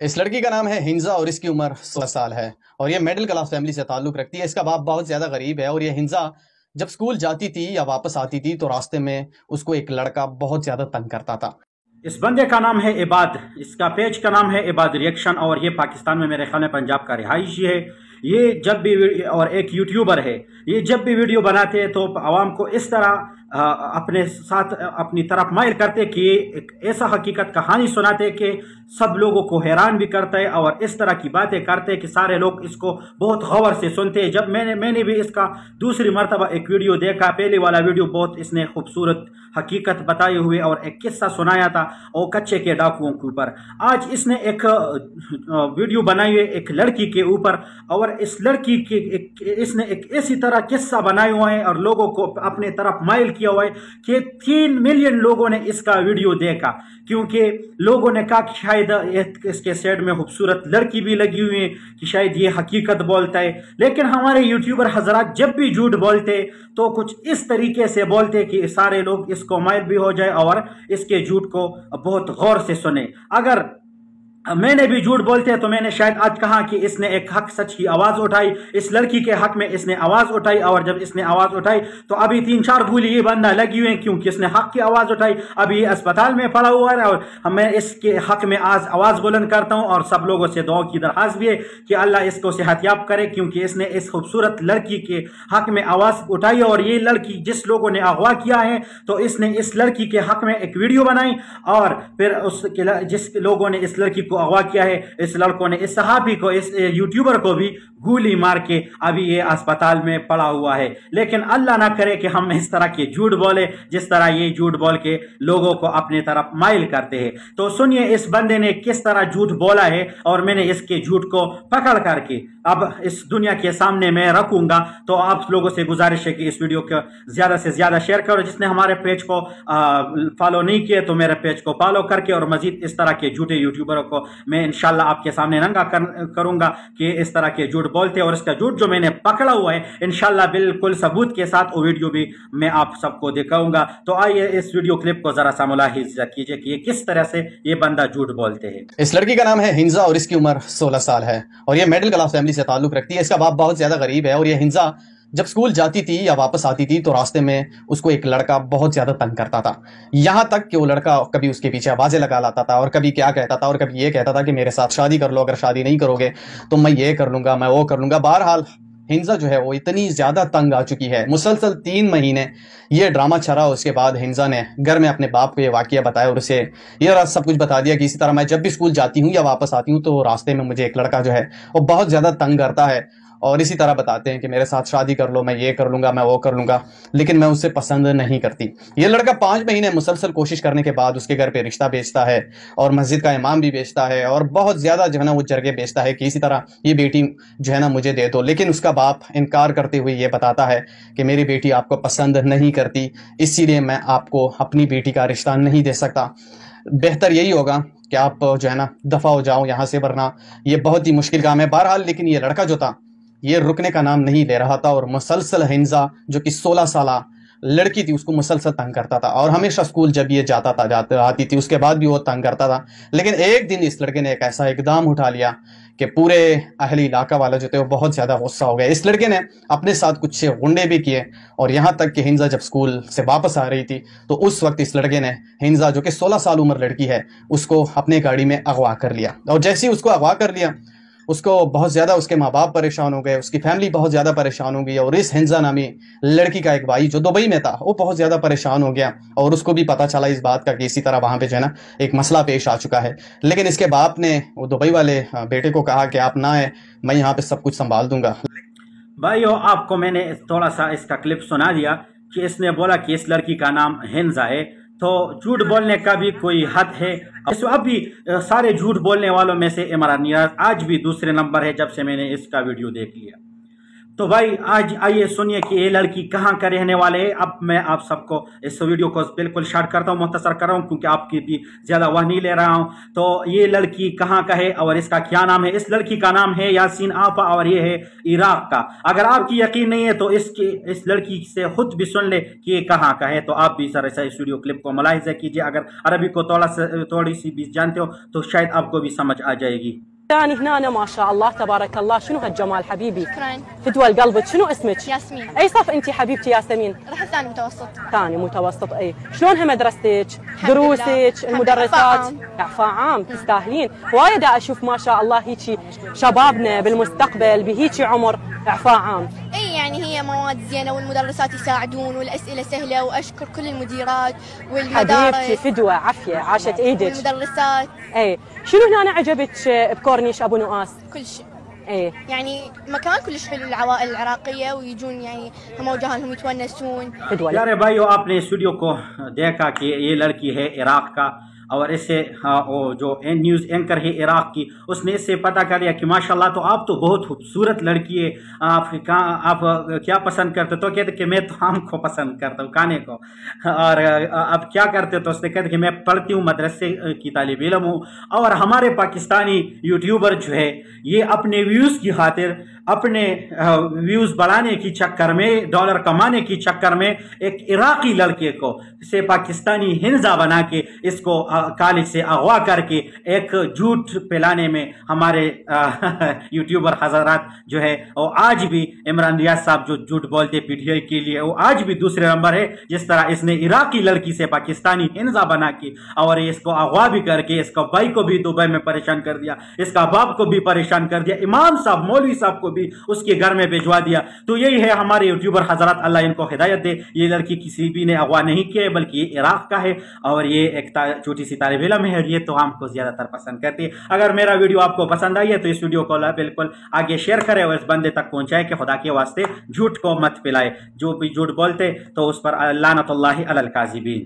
اس لڑکی کا نام ہے ہنزا اور اس کی عمر 16 سال ہے اور یہ میڈل کلاس فیملی سے تعلق رکھتی ہے۔ اس کا باپ بہت زیادہ غریب ہے اور یہ ہنزا جب اسکول جاتی تھی یا واپس آتی تھی تو راستے میں اس کو ایک لڑکا بہت زیادہ تنگ کرتا تھا۔ اس بندے کا نام ہے عباد، اس کا پیج کا نام ہے عباد ریئیکشن، اور یہ پاکستان میں میرے خیال میں پنجاب کا رہائشی ہے۔ یہ جب بھی اور ایک یوٹیوبر ہے، یہ جب بھی ویڈیو بناتے ہیں تو عوام کو اس طرح اپنے ساتھ اپنی طرف مائل کرتے کہ ایک ایسا حقیقت کہانی سناتے کہ سب لوگوں کو حیران بھی کرتا ہے، اور اس طرح کی باتیں کرتے کہ سارے لوگ اس کو بہت غور سے سنتے ہیں۔ جب میں نے بھی اس کا دوسری مرتبہ ایک ویڈیو دیکھا، پہلے والا ویڈیو بہت اس نے خوبصورت حقیقت بتائے ہوئے اور ایک قصہ سنایا تھا اور کچے کے ڈاکوؤں کے اوپر۔ آج اس نے ایک ویڈیو بنائی ہے ایک لڑکی کے اوپر، اور اس لڑکی کے اس نے ایک ایسی طرح قصہ بنائے ہوئے ہیں اور لوگوں کو اپنے طرف مائل کیا ہوا ہے کہ 3 ملین لوگوں نے اس کا ویڈیو دیکھا، کیونکہ لوگوں نے کہا کہ شاید اس کے سائڈ میں خوبصورت لڑکی بھی لگی ہوئی ہے، کہ شاید یہ حقیقت بولتا ہے۔ لیکن ہمارے یوٹیوبر حضرات جب بھی جھوٹ بولتے تو کچھ اس طریقے سے بولتے کہ سارے لوگ اس کو مائل بھی ہو جائے اور اس کے جھوٹ کو بہت غور سے سنے۔ اگر میں نے بھی جھوٹ بولتے ہیں تو میں نے شاید آج کہا کہ اس نے ایک حق سچ کی آواز اٹھائی، اس لڑکی کے حق میں اس نے آواز اٹھائی، اور جب اس نے آواز اٹھائی تو ابھی 3-4 گولی یہ بندہ لگی ہوئے ہیں کیونکہ اس نے حق کی آواز اٹھائی۔ ابھی یہ اسپتال میں پڑا ہوا ہے اور میں اس کے حق میں آج آواز بلند کرتا ہوں، اور سب لوگوں سے دعا کی درخواست بھی ہے کہ اللہ اس کو صحت یاب کرے، کیونکہ اس نے اس خوبصورت لڑکی کے حق میں آواز اٹھائی۔ اور یہ لڑکی جس لوگوں نے اغوا کیا ہے تو اس نے اس لڑکی کے حق میں ایک ویڈیو بنائی، اور پھر جس لوگوں نے اس لڑکی کو اغوا کیا ہے، اس لڑکوں نے اس صحابی کو، اس یوٹیوبر کو بھی گولی مار کے ابھی یہ اسپتال میں پڑا ہوا ہے۔ لیکن اللہ نہ کرے کہ ہم اس طرح کے جھوٹ بولے جس طرح یہ جھوٹ بول کے لوگوں کو اپنے طرف مائل کرتے ہیں۔ تو سنیے اس بندے نے کس طرح جھوٹ بولا ہے، اور میں نے اس کے جھوٹ کو پکڑ کر کے اب اس دنیا کے سامنے میں رکھوں گا۔ تو آپ لوگوں سے گزارش ہے کہ اس ویڈیو کو زیادہ سے زیادہ شیئر کرو۔ جس نے ہمارے پیج کو فالو نہیں کیا تو میرے پیج کو فالو کر کے، اور مزید اس طرح کے جھوٹے یوٹیوبروں کو میں انشاءاللہ آپ کے سامنے ننگا کروں گا کہ اس طرح کے جھوٹ بولتے ہیں، اور اس کا جھوٹ جو میں نے پکڑا ہوا ہے انشاءاللہ بالکل ثبوت کے ساتھ وہ ویڈیو بھی میں آپ سب کو دکھاؤں گا۔ تو آئیے اس ویڈیو کلپ کو ذرا سا ملاحظہ کیجئے کہ یہ کس طرح سے یہ بندہ جھوٹ بولتے ہیں۔ اس لڑکی کا نام ہے ہنزا اور اس کی عمر 16 سال ہے اور یہ میڈل کلاس فیملی سے تعلق رکھتی ہے۔ اس کا باپ بہت زیادہ غریب ہے اور یہ ہنزا جب اسکول جاتی تھی یا واپس آتی تھی تو راستے میں اس کو ایک لڑکا بہت زیادہ تنگ کرتا تھا، یہاں تک کہ وہ لڑکا کبھی اس کے پیچھے آوازیں لگا لاتا تھا اور کبھی کیا کہتا تھا، اور کبھی یہ کہتا تھا کہ میرے ساتھ شادی کر لو، اگر شادی نہیں کرو گے تو میں یہ کر لوں گا، میں وہ کر لوں گا۔ بہرحال ہنزا جو ہے وہ اتنی زیادہ تنگ آ چکی ہے، مسلسل 3 مہینے یہ ڈرامہ چلا۔ اس کے بعد ہنزا نے گھر میں اپنے باپ کو یہ واقعہ بتایا اور اسے یہ سب کچھ بتا دیا کہ اسی طرح میں جب بھی اسکول جاتی ہوں یا واپس آتی ہوں تو راستے میں مجھے ایک لڑکا جو ہے وہ بہت زیادہ تنگ کرتا ہے، اور اسی طرح بتاتے ہیں کہ میرے ساتھ شادی کر لو، میں یہ کر لوں گا، میں وہ کر لوں گا، لیکن میں اسے پسند نہیں کرتی۔ یہ لڑکا 5 مہینے مسلسل کوشش کرنے کے بعد اس کے گھر پہ رشتہ بیچتا ہے اور مسجد کا امام بھی بیچتا ہے اور بہت زیادہ جو ہے نا وہ جرگے بیچتا ہے کہ اسی طرح یہ بیٹی جو ہے نا مجھے دے دو، لیکن اس کا باپ انکار کرتے ہوئے یہ بتاتا ہے کہ میری بیٹی آپ کو پسند نہیں کرتی، اسی لیے میں آپ کو اپنی بیٹی کا رشتہ نہیں دے سکتا، بہتر یہی ہوگا کہ آپ جو ہے نا دفع ہو جاؤ یہاں سے، ورنہ یہ بہت ہی مشکل کام ہے۔ بہرحال لیکن یہ لڑکا جو تھا یہ رکنے کا نام نہیں لے رہا تھا اور مسلسل ہنزا جو کہ 16 سالہ لڑکی تھی اس کو مسلسل تنگ کرتا تھا، اور ہمیشہ اسکول جب یہ جاتا تھا آتی تھی اس کے بعد بھی وہ تنگ کرتا تھا۔ لیکن ایک دن اس لڑکے نے ایک ایسا اقدام اٹھا لیا کہ پورے اہل علاقہ والا جو تھے وہ بہت زیادہ غصہ ہو گئے۔ اس لڑکے نے اپنے ساتھ کچھ غنڈے بھی کیے، اور یہاں تک کہ ہنزا جب اسکول سے واپس آ رہی تھی تو اس وقت اس لڑکے نے ہنزا جو کہ 16 سال عمر لڑکی ہے اس کو اپنے گاڑی میں اغوا کر لیا، اور جیسے ہی اس کو اغوا کر لیا اس کو بہت زیادہ اس کے ماں باپ پریشان ہو گئے، اس کی فیملی بہت زیادہ پریشان ہو گئی، اور اس ہنزا نامی لڑکی کا ایک بھائی جو دبئی میں تھا وہ بہت زیادہ پریشان ہو گیا، اور اس کو بھی پتہ چلا اس بات کا کہ اسی طرح وہاں پہ جو ہے نا ایک مسئلہ پیش آ چکا ہے۔ لیکن اس کے باپ نے وہ دبئی والے بیٹے کو کہا کہ آپ نہ آئے، میں یہاں پہ سب کچھ سنبھال دوں گا۔ بھائیو آپ کو میں نے تھوڑا سا اس کا کلپ سنا دیا کہ اس نے بولا کہ اس لڑکی کا نام ہنزا ہے، تو جھوٹ بولنے کا بھی کوئی حد ہے۔ اب بھی سارے جھوٹ بولنے والوں میں سے عمران نیاز آج بھی دوسرے نمبر ہے جب سے میں نے اس کا ویڈیو دیکھ لیا۔ تو بھائی آج آئیے سنیے کہ یہ لڑکی کہاں کا رہنے والے ہے. اب میں آپ سب کو اس ویڈیو کو بالکل شارٹ کرتا ہوں, مختصر کر رہا ہوں کیونکہ آپ کی بھی زیادہ وقت نہیں لے رہا ہوں. تو یہ لڑکی کہاں کا ہے اور اس کا کیا نام ہے؟ اس لڑکی کا نام ہے یاسین آپا اور یہ ہے عراق کا. اگر آپ کی یقین نہیں ہے تو اس لڑکی سے خود بھی سن لے کہ یہ کہاں کا ہے. تو آپ بھی ذرا اس ویڈیو کلپ کو ملاحظہ کیجیے. اگر عربی کو تھوڑی سی بھی جانتے ہو تو شاید آپ کو بھی سمجھ آ جائے گی. يعني هنا أنا ما شاء الله تبارك الله. شنو هالجمال حبيبي؟ شكرا. فدوى لقلبك. شنو اسمك؟ ياسمين. أي صف أنت حبيبتي ياسمين؟ راح ثاني متوسط. ثاني متوسط. أي شلونها مدرستك؟ الحمد دروسك؟ لله. المدرسات؟ إعفاء إعفاء عام. تستاهلين. وايد أشوف ما شاء الله هيجي شبابنا بالمستقبل بهيجي عمر إعفاء عام. اي يعني هي مواد زينه والمدرسات يساعدون والاسئله سهله واشكر كل المديرات والمدارس. حبيبتي فدوى عافية عاشت ايدك. والمدرسات. اي شنو هنا عجبك بكورنيش ابو نؤاس؟ كل شيء. اي يعني مكان كلش حلو للعوائل العراقيه ويجون يعني هم وجهانهم يتونسون. فدوى. پیارے بھائیو, آپ نے اس ویڈیو کو دیکھا کہ یہ لڑکی ہے عراق کا اور اس سے جو نیوز اینکر ہے عراق کی, اس نے اس سے پتہ کر لیا کہ ماشاءاللہ تو آپ تو بہت خوبصورت لڑکی ہے, آپ کیا پسند کرتے؟ تو کہتے کہ میں تو آم کو پسند کرتا ہوں, کھانے کو. اور اب کیا کرتے تو اس نے کہتے کہ میں پڑھتی ہوں, مدرسے کی طالب علم ہوں. اور ہمارے پاکستانی یوٹیوبر جو ہے یہ اپنے ویوز کی خاطر, اپنے ویوز بڑھانے کی چکر میں, ڈالر کمانے کی چکر میں ایک عراقی لڑکے کو سے پاکستانی ہنزا بنا کے اس کو کالج سے اغوا کر کے ایک جھوٹ پھیلانے میں ہمارے یوٹیوبر حضرات جو ہے وہ آج بھی عمران ریاض صاحب جو جھوٹ بولتے پی ٹی آئی کے لیے وہ آج بھی دوسرے نمبر ہے. جس طرح اس نے عراقی لڑکی سے پاکستانی ہنزا بنا کے اور اس کو اغوا بھی کر کے اس کا بھائی کو بھی دبئی میں پریشان کر دیا, اس کا باپ کو بھی پریشان کر دیا, امام صاحب مولوی صاحب کو بھی اس کے گھر میں بھجوا دیا. تو یہی ہے ہمارے یوٹیوبر حضرات, اللہ ان کو ہدایت دے. یہ لڑکی کسی بھی نے اغوا نہیں کیا بلکہ یہ عراق کا ہے اور یہ ایک چھوٹی سی طالب علم ہے اور یہ تو ہم کو زیادہ تر پسند کرتی ہے. اگر میرا ویڈیو آپ کو پسند آئی ہے تو اس ویڈیو کو بالکل آگے شیئر کرے اور اس بندے تک پہنچائے کہ خدا کے واسطے جھوٹ کو مت پھیلائے. جو بھی جھوٹ بولتے تو اس پر لعنت اللہ علی الکاذبین.